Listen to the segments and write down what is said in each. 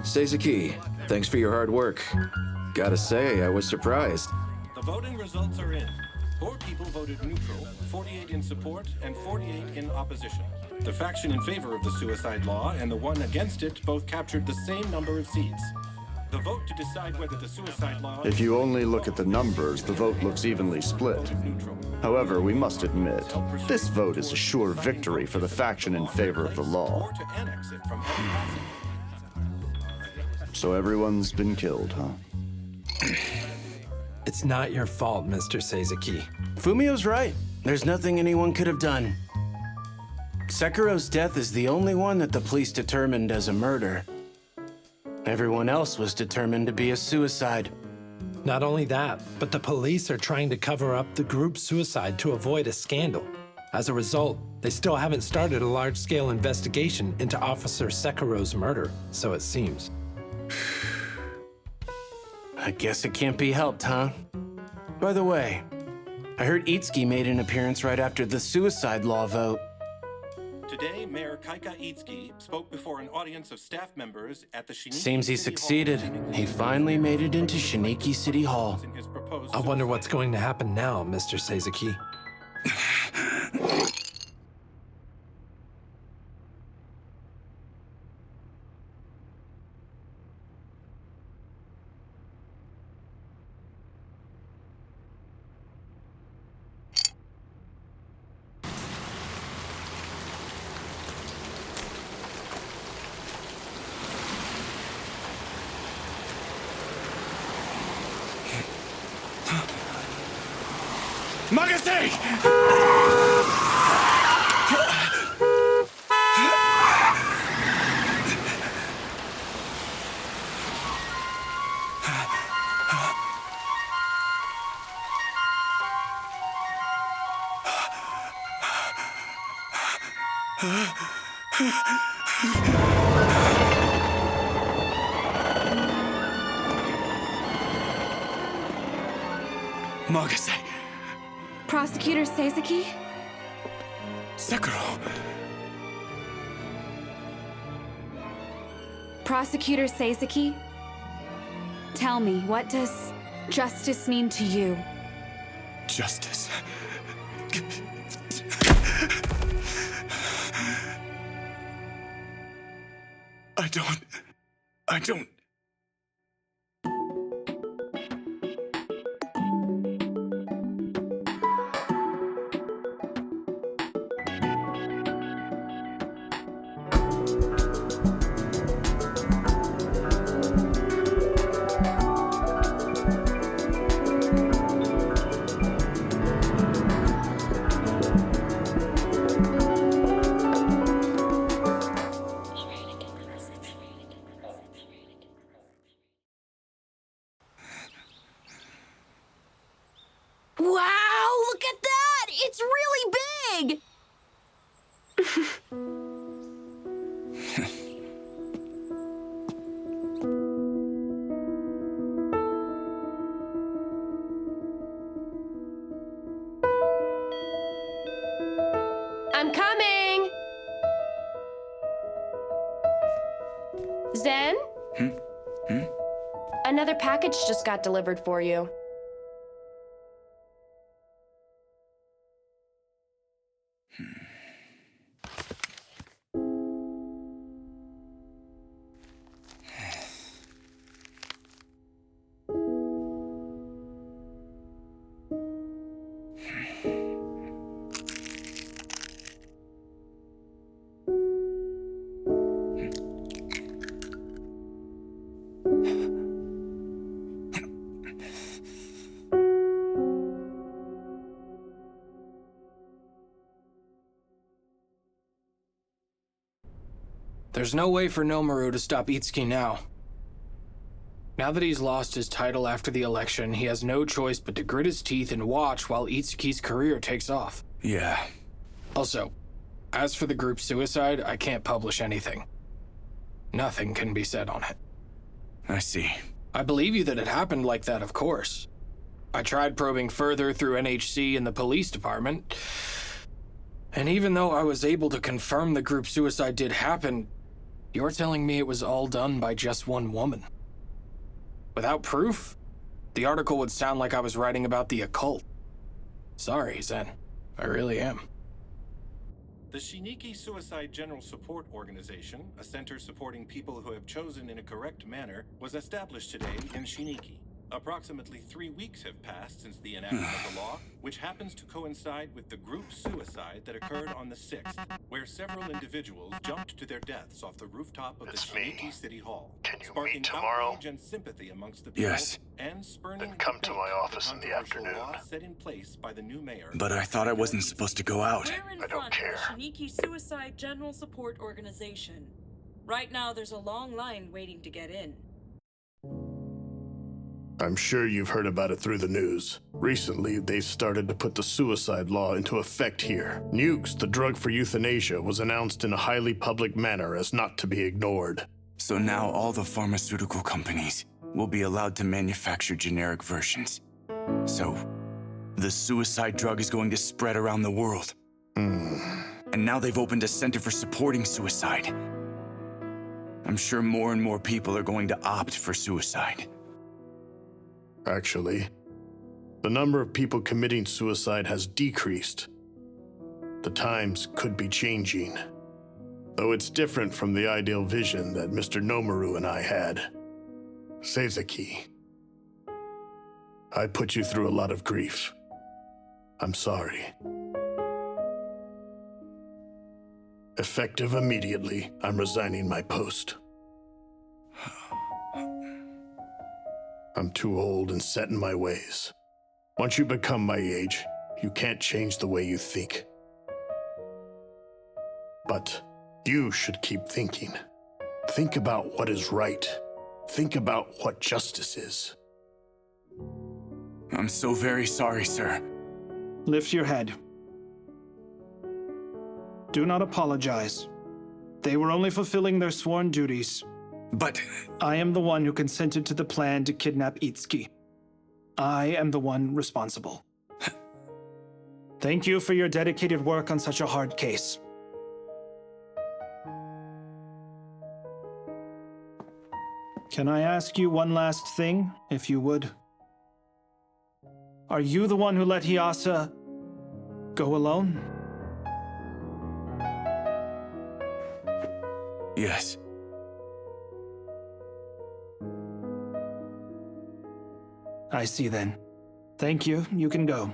Seizaki, thanks for your hard work. Gotta say, I was surprised. The voting results are in. 4 people voted neutral, 48 in support, and 48 in opposition. The faction in favor of the suicide law and the one against it both captured the same number of seats. The vote to decide whether the suicide law... If you only look at the numbers, the vote looks evenly split. However, we must admit, this vote is a sure victory for the faction in favor of the law. So everyone's been killed, huh? It's not your fault, Mr. Seizaki. Fumio's right. There's nothing anyone could have done. Sekiro's death is the only one that the police determined as a murder. Everyone else was determined to be a suicide. Not only that, but the police are trying to cover up the group's suicide to avoid a scandal. As a result, they still haven't started a large-scale investigation into Officer Sekiro's murder, so it seems. I guess it can't be helped, huh? By the way, I heard Itsuki made an appearance right after the suicide law vote. Today, Mayor Kaika Itsuki spoke before an audience of staff members at the Shiniki Seems he City succeeded. Hall. He finally made it into Shiniki City Hall. In his proposed I wonder suicide what's going to happen now, Mr. Seizaki. Magase! Magase! Prosecutor Seizaki? Sekiro! Prosecutor Seizaki? Tell me, what does justice mean to you? Justice. I don't... Wow, look at that! It's really big! I'm coming! Zen? Another package just got delivered for you. There's no way for Nomaru to stop Itsuki now. Now that he's lost his title after the election, he has no choice but to grit his teeth and watch while Itsuki's career takes off. Yeah. Also, as for the group's suicide, I can't publish anything. Nothing can be said on it. I see. I believe you that it happened like that, of course. I tried probing further through NHC and the police department, and even though I was able to confirm the group suicide did happen, You're telling me it was all done by just one woman? Without proof? The article would sound like I was writing about the occult. Sorry, Zen. I really am. The Shiniki Suicide General Support Organization, a center supporting people who have chosen in a correct manner, was established today in Shiniki. Approximately 3 weeks have passed since the enactment of the law, which happens to coincide with the group suicide that occurred on the 6th, where several individuals jumped to their deaths off the rooftop of the Shiniki City Hall, Can you sparking meet tomorrow? outrage and sympathy amongst the people, Yes. and spurning Then come to debate my of office in the controversial afternoon. law set in place by the new mayor. But I thought I wasn't supposed to go out. We're in I don't front care. of the Shiniki Suicide General Support Organization. Right now, there's a long line waiting to get in. I'm sure you've heard about it through the news. Recently, they've started to put the suicide law into effect here. Nukes, the drug for euthanasia, was announced in a highly public manner as not to be ignored. So now all the pharmaceutical companies will be allowed to manufacture generic versions. So, the suicide drug is going to spread around the world. And now they've opened a center for supporting suicide. I'm sure more and more people are going to opt for suicide. Actually, the number of people committing suicide has decreased. The times could be changing. Though it's different from the ideal vision that Mr. Nomaru and I had. Seizaki, I put you through a lot of grief. I'm sorry. Effective immediately, I'm resigning my post. I'm too old and set in my ways. Once you become my age, you can't change the way you think. But you should keep thinking. Think about what is right. Think about what justice is. I'm so very sorry, sir. Lift your head. Do not apologize. They were only fulfilling their sworn duties. But I am the one who consented to the plan to kidnap Itsuki. I am the one responsible. Thank you for your dedicated work on such a hard case. Can I ask you one last thing, if you would? Are you the one who let Hiyasa go alone? yes. I see then. Thank you. You can go.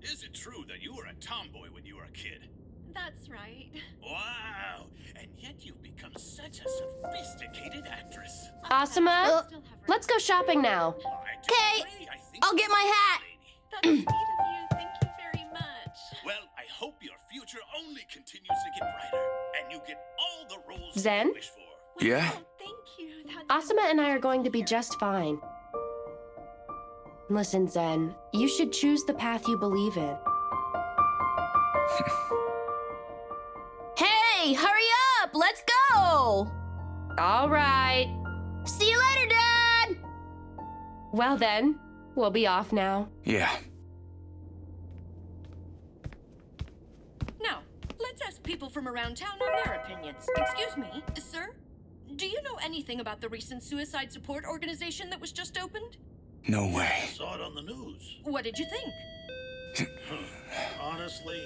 Is it true that you were a tomboy when you were a kid? That's right. Wow! And yet you've become such a sophisticated actress. Asuma, let's go shopping now. Okay, I'll get my hat. That's sweet of you. Thank you very much. Well, I hope your future only continues to get brighter, and you get all the roles Zen? you wish for. Yeah? Thank you. That's Asuma and I are going to be just fine. Listen, Zen, you should choose the path you believe in. Hey, hurry up! Let's go! All right. See you later, Dad! Well then, we'll be off now. Yeah. Now, let's ask people from around town on their opinions. Excuse me, sir? Do you know anything about the recent suicide support organization that was just opened? No way. I saw it on the news. What did you think? Honestly,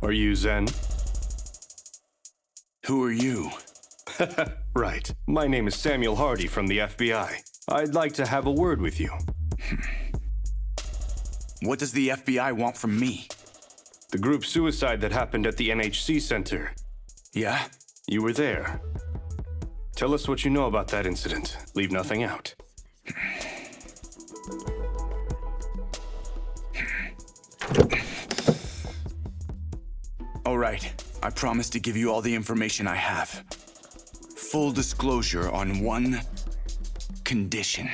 Are you Zen? Who are you? Right. My name is Samuel Hardy from the FBI. I'd like to have a word with you. What does the FBI want from me? The group suicide that happened at the NHC Center. Yeah? You were there. Tell us what you know about that incident. Leave nothing out. All right. I promise to give you all the information I have. Full disclosure on one condition.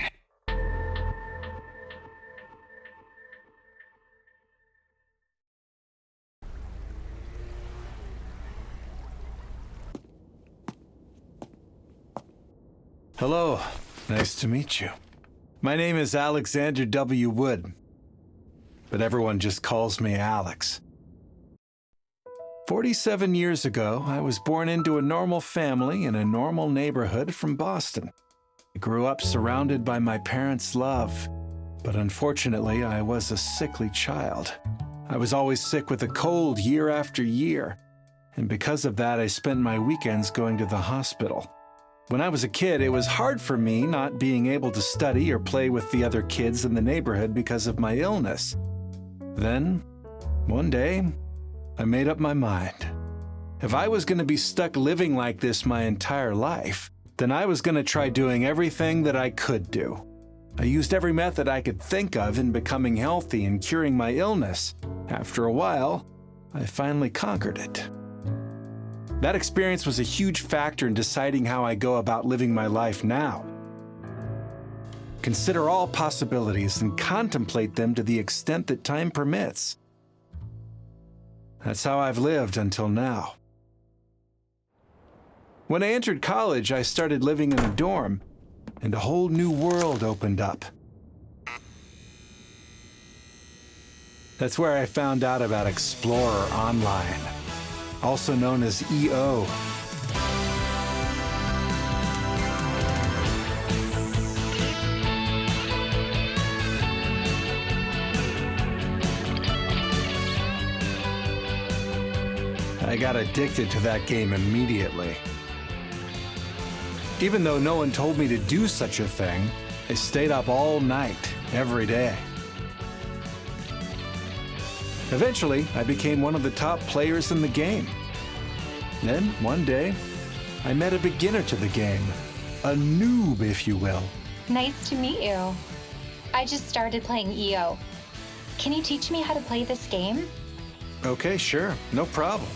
Hello. Nice to meet you. My name is Alexander W. Wood, but everyone just calls me Alex. 47 years ago, I was born into a normal family in a normal neighborhood from Boston. I grew up surrounded by my parents' love, but unfortunately, I was a sickly child. I was always sick with a cold year after year, and because of that, I spent my weekends going to the hospital. When I was a kid, it was hard for me not being able to study or play with the other kids in the neighborhood because of my illness. Then, one day, I made up my mind. If I was going to be stuck living like this my entire life, then I was going to try doing everything that I could do. I used every method I could think of in becoming healthy and curing my illness. After a while, I finally conquered it. That experience was a huge factor in deciding how I go about living my life now. Consider all possibilities and contemplate them to the extent that time permits. That's how I've lived until now. When I entered college, I started living in a dorm, and a whole new world opened up. That's where I found out about Explorer Online, also known as EO. I got addicted to that game immediately. Even though no one told me to do such a thing, I stayed up all night, every day. Eventually, I became one of the top players in the game. Then, one day, I met a beginner to the game. A noob, if you will. Nice to meet you. I just started playing EO. Can you teach me how to play this game? Okay, sure. No problem.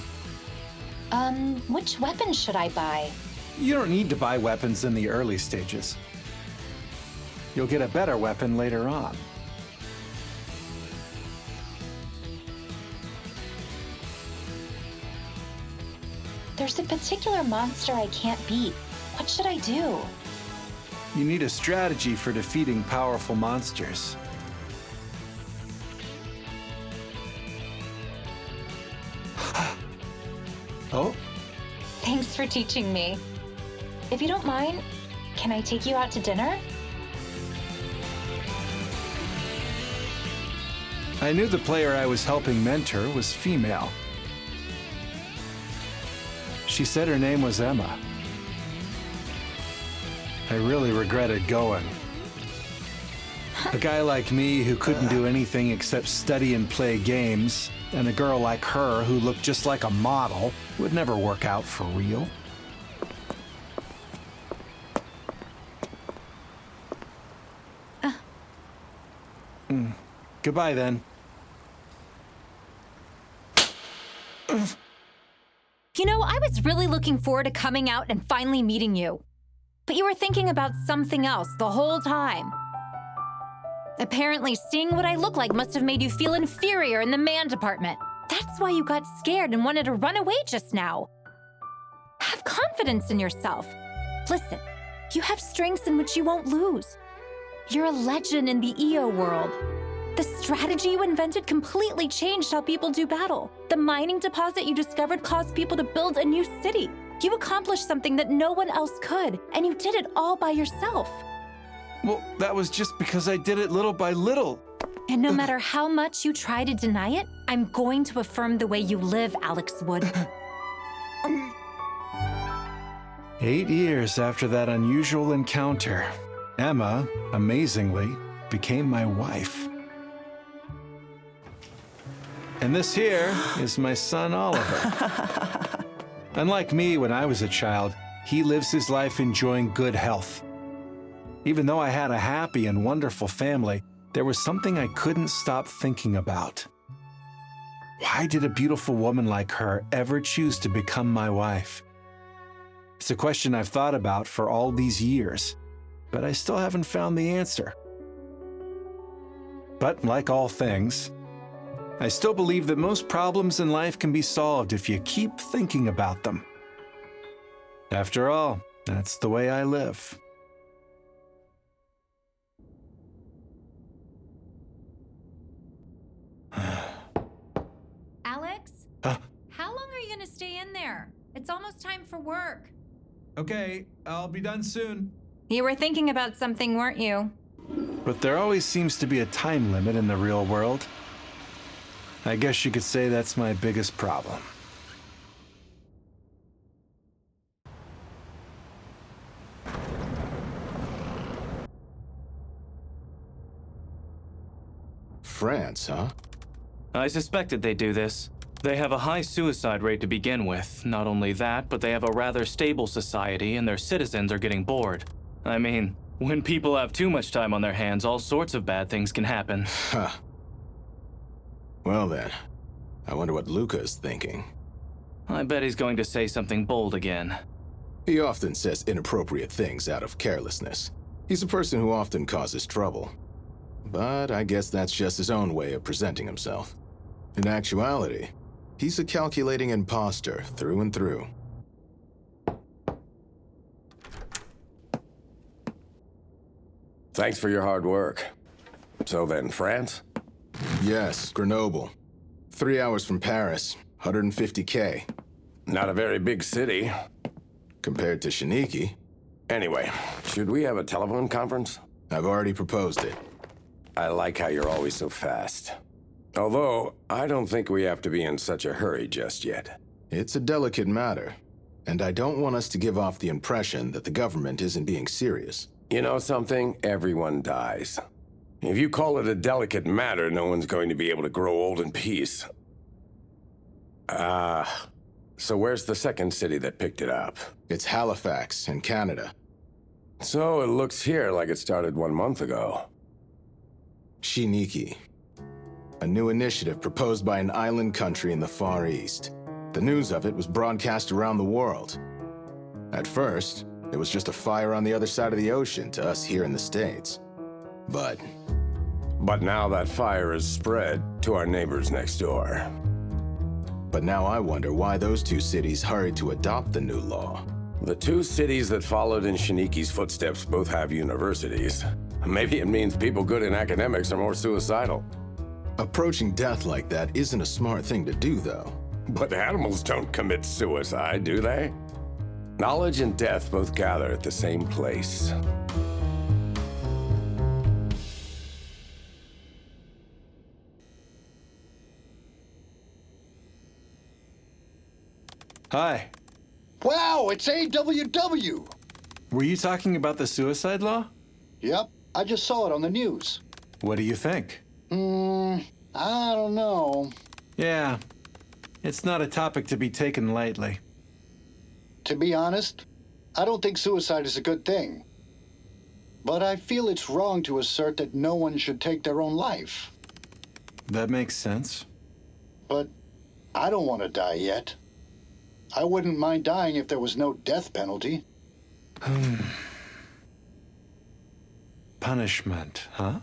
Which weapon should I buy? You don't need to buy weapons in the early stages. You'll get a better weapon later on. There's a particular monster I can't beat. What should I do? You need a strategy for defeating powerful monsters. Oh? Thanks for teaching me. If you don't mind, can I take you out to dinner? I knew the player I was helping mentor was female. She said her name was Emma. I really regretted going. A guy like me who couldn't do anything except study and play games, and a girl like her who looked just like a model, would never work out for real. Goodbye then. You know, I was really looking forward to coming out and finally meeting you. But you were thinking about something else the whole time. Apparently, seeing what I look like must have made you feel inferior in the man department. That's why you got scared and wanted to run away just now. Have confidence in yourself. Listen, you have strengths in which you won't lose. You're a legend in the EO world. The strategy you invented completely changed how people do battle. The mining deposit you discovered caused people to build a new city. You accomplished something that no one else could, and you did it all by yourself. Well, that was just because I did it little by little. And no matter how much you try to deny it, I'm going to affirm the way you live, Alex Wood. 8 years after that unusual encounter, Emma, amazingly, became my wife. And this here is my son, Oliver. Unlike me when I was a child, he lives his life enjoying good health. Even though I had a happy and wonderful family, there was something I couldn't stop thinking about. Why did a beautiful woman like her ever choose to become my wife? It's a question I've thought about for all these years, but I still haven't found the answer. But like all things, I still believe that most problems in life can be solved if you keep thinking about them. After all, that's the way I live. to stay in there. It's almost time for work. Okay, I'll be done soon. You were thinking about something, weren't you? But there always seems to be a time limit in the real world. I guess you could say that's my biggest problem. France, huh? I suspected they'd do this. They have a high suicide rate to begin with. Not only that, but they have a rather stable society and their citizens are getting bored. I mean, when people have too much time on their hands, all sorts of bad things can happen. Huh. Well then, I wonder what Luca is thinking. I bet he's going to say something bold again. He often says inappropriate things out of carelessness. He's a person who often causes trouble. But I guess that's just his own way of presenting himself. In actuality, he's a calculating imposter through and through. Thanks for your hard work. So then, France? Yes, Grenoble. 3 hours from Paris, 150K. Not a very big city. Compared to Shiniki. Anyway, should we have a telephone conference? I've already proposed it. I like how you're always so fast. Although, I don't think we have to be in such a hurry just yet. It's a delicate matter, and I don't want us to give off the impression that the government isn't being serious. You know something? Everyone dies. If you call it a delicate matter, no one's going to be able to grow old in peace. So where's the second city that picked it up? It's Halifax, in Canada. So it looks here like it started 1 month ago. Shiniki. A new initiative proposed by an island country in the Far East. The news of it was broadcast around the world. At first, it was just a fire on the other side of the ocean to us here in the States. But now that fire has spread to our neighbors next door. But now I wonder why those two cities hurried to adopt the new law. The two cities that followed in Shiniki's footsteps both have universities. Maybe it means people good in academics are more suicidal. Approaching death like that isn't a smart thing to do, though. But animals don't commit suicide, do they? Knowledge and death both gather at the same place. Hi. Wow, it's AWW! Were you talking about the suicide law? Yep, I just saw it on the news. What do you think? I don't know. Yeah, it's not a topic to be taken lightly. To be honest, I don't think suicide is a good thing. But I feel it's wrong to assert that no one should take their own life. That makes sense. But I don't want to die yet. I wouldn't mind dying if there was no death penalty. Punishment, huh?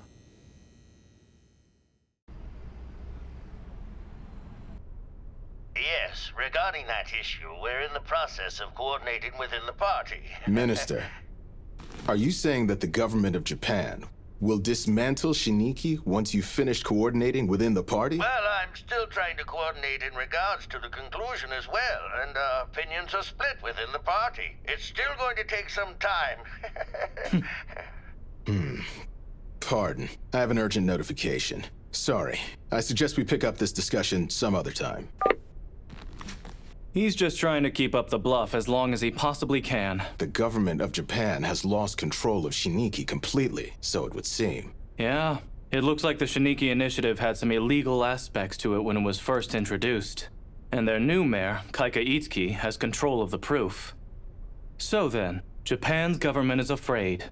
Yes, regarding that issue, we're in the process of coordinating within the party. Minister, are you saying that the government of Japan will dismantle Shiniki once you've finished coordinating within the party? Well, I'm still trying to coordinate in regards to the conclusion as well, and opinions are split within the party. It's still going to take some time. Pardon. I have an urgent notification. Sorry. I suggest we pick up this discussion some other time. He's just trying to keep up the bluff as long as he possibly can. The government of Japan has lost control of Shiniki completely, so it would seem. Yeah, it looks like the Shiniki initiative had some illegal aspects to it when it was first introduced. And their new mayor, Kaika Itsuki, has control of the proof. So then, Japan's government is afraid.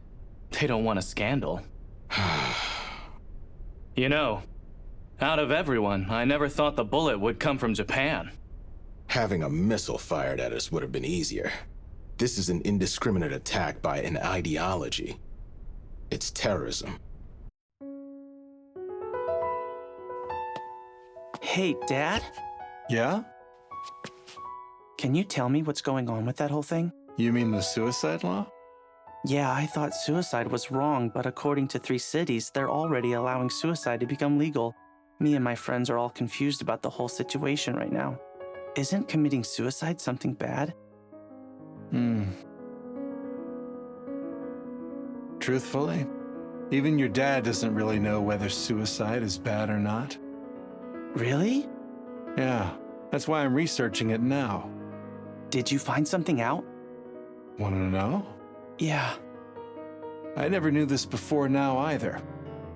They don't want a scandal. You know, out of everyone, I never thought the bullet would come from Japan. Having a missile fired at us would have been easier. This is an indiscriminate attack by an ideology. It's terrorism. Hey, Dad? Yeah? Can you tell me what's going on with that whole thing? You mean the suicide law? Yeah, I thought suicide was wrong, but according to 3 cities, they're already allowing suicide to become legal. Me and my friends are all confused about the whole situation right now. Isn't committing suicide something bad? Truthfully, even your dad doesn't really know whether suicide is bad or not. Really? Yeah, that's why I'm researching it now. Did you find something out? Want to know? Yeah. I never knew this before now either.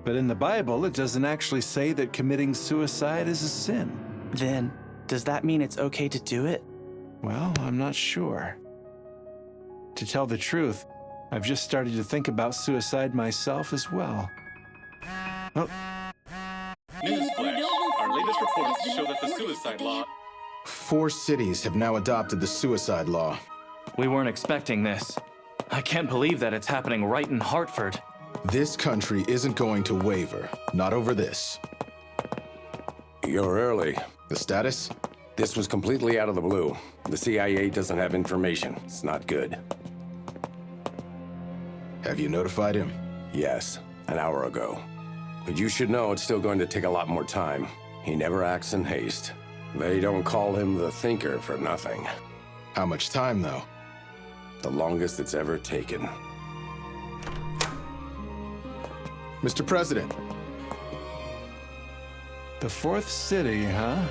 But in the Bible, it doesn't actually say that committing suicide is a sin. Then, does that mean it's okay to do it? Well, I'm not sure. To tell the truth, I've just started to think about suicide myself as well. Oh. Newsflash. Our latest reports show that the suicide law... 4 cities have now adopted the suicide law. We weren't expecting this. I can't believe that it's happening right in Hartford. This country isn't going to waver. Not over this. You're early. The status? This was completely out of the blue. The CIA doesn't have information. It's not good. Have you notified him? Yes, an hour ago. But you should know it's still going to take a lot more time. He never acts in haste. They don't call him the Thinker for nothing. How much time, though? The longest it's ever taken. Mr. President. The 4th city, huh?